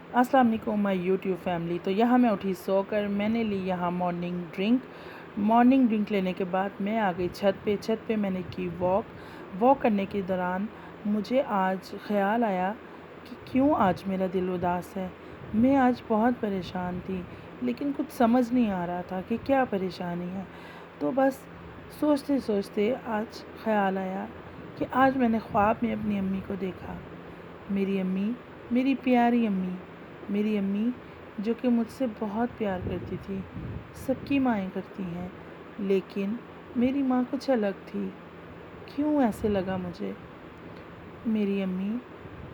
अस्सलाम वालेकुम my YouTube family. तो यहाँ मैं उठी सो कर, मैंने ली यहाँ मॉर्निंग ड्रिंक लेने के बाद मैं आ गई छत पे मैंने की वॉक करने के दौरान मुझे आज ख़्याल आया कि क्यों आज मेरा दिल उदास है। मैं आज बहुत परेशान थी, लेकिन कुछ समझ नहीं आ रहा था कि क्या परेशानी है। तो बस सोचते सोचते आज ख़्याल आया कि आज मैंने ख्वाब में अपनी अम्मी को देखा। मेरी अम्मी, मेरी प्यारी अम्मी, मेरी अम्मी जो कि मुझसे बहुत प्यार करती थी। सबकी माएँ करती हैं, लेकिन मेरी माँ कुछ अलग थी। क्यों ऐसे लगा मुझे? मेरी अम्मी,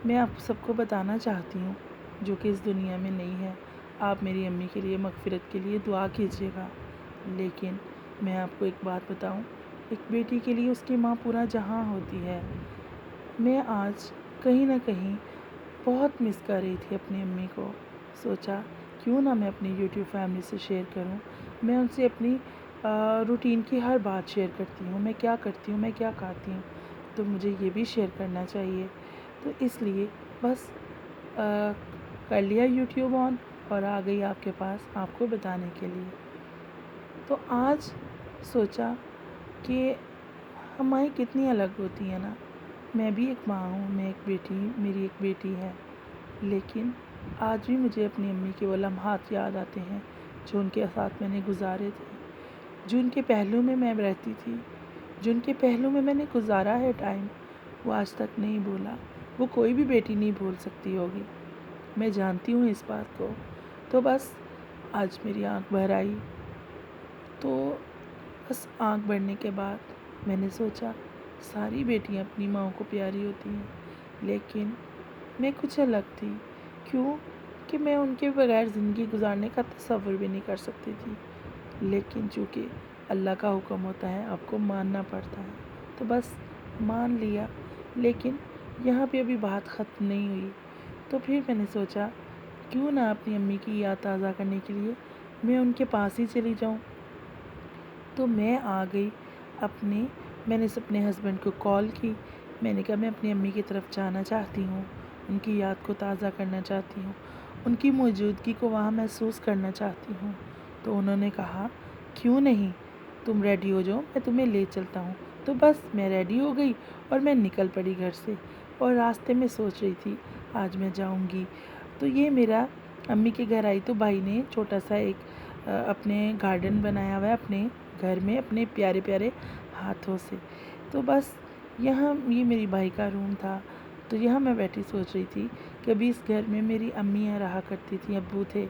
मैं आप सबको बताना चाहती हूँ जो कि इस दुनिया में नहीं है। आप मेरी अम्मी के लिए मग़फ़िरत के लिए दुआ कीजिएगा। लेकिन मैं आपको एक बात बताऊँ, एक बेटी के लिए उसकी माँ पूरा जहां होती है। मैं आज कहीं न कहीं बहुत मिस कर रही थी अपनी अम्मी को। सोचा क्यों ना मैं अपनी यूट्यूब फैमिली से शेयर करूं। मैं उनसे अपनी रूटीन की हर बात शेयर करती हूँ, मैं क्या करती हूँ, मैं क्या खाती हूँ, तो मुझे ये भी शेयर करना चाहिए। तो इसलिए बस कर लिया यूट्यूब ऑन और आ गई आपके पास आपको बताने के लिए। तो आज सोचा कि माएँ कितनी अलग होती हैं ना। मैं भी एक माँ हूँ, मैं एक बेटी, मेरी एक बेटी है। लेकिन आज भी मुझे अपनी अम्मी के वो लम्हात याद आते हैं जो उनके साथ मैंने गुज़ारे थे, जो उनके पहलू में मैं रहती थी, जो उनके पहलू में मैंने गुज़ारा है टाइम, वो आज तक नहीं भूला। वो कोई भी बेटी नहीं भूल सकती होगी, मैं जानती हूँ इस बात को। तो बस आज मेरी आँख भर आई। तो बस आँख भरने के बाद मैंने सोचा सारी बेटियाँ अपनी माँ को प्यारी होती हैं, लेकिन मैं कुछ अलग थी। क्यों? कि मैं उनके बगैर ज़िंदगी गुजारने का तसव्वुर भी नहीं कर सकती थी। लेकिन चूँकि अल्लाह का हुक्म होता है, आपको मानना पड़ता है, तो बस मान लिया। लेकिन यहाँ पे अभी बात ख़त्म नहीं हुई। तो फिर मैंने सोचा क्यों ना अपनी अम्मी की याद ताज़ा करने के लिए मैं उनके पास ही चली जाऊँ। तो मैं आ गई मैंने अपने हस्बैंड को कॉल की। मैंने कहा मैं अपनी अम्मी की तरफ जाना चाहती हूँ, उनकी याद को ताज़ा करना चाहती हूँ, उनकी मौजूदगी को वहाँ महसूस करना चाहती हूँ। तो उन्होंने कहा क्यों नहीं, तुम रेडी हो जाओ, मैं तुम्हें ले चलता हूँ। तो बस मैं रेडी हो गई और मैं निकल पड़ी घर से। और रास्ते में सोच रही थी आज मैं जाऊँगी। तो ये मेरा अम्मी के घर आई तो भाई ने छोटा सा एक अपने गार्डन बनाया हुआ है अपने घर में अपने प्यारे प्यारे हाथों से। तो बस यहाँ ये मेरी भाई का रूम था। तो यहाँ मैं बैठी सोच रही थी कि अभी इस घर में मेरी अम्मी रहा करती थी, अब्बू थे,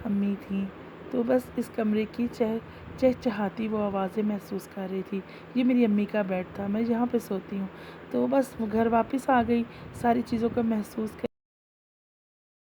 अम्मी थी। तो बस इस कमरे की चहचहाती वो आवाज़ें महसूस कर रही थी। ये मेरी अम्मी का बेड था, मैं यहाँ पे सोती हूँ। तो बस घर वापस आ गई, सारी चीज़ों को महसूस कर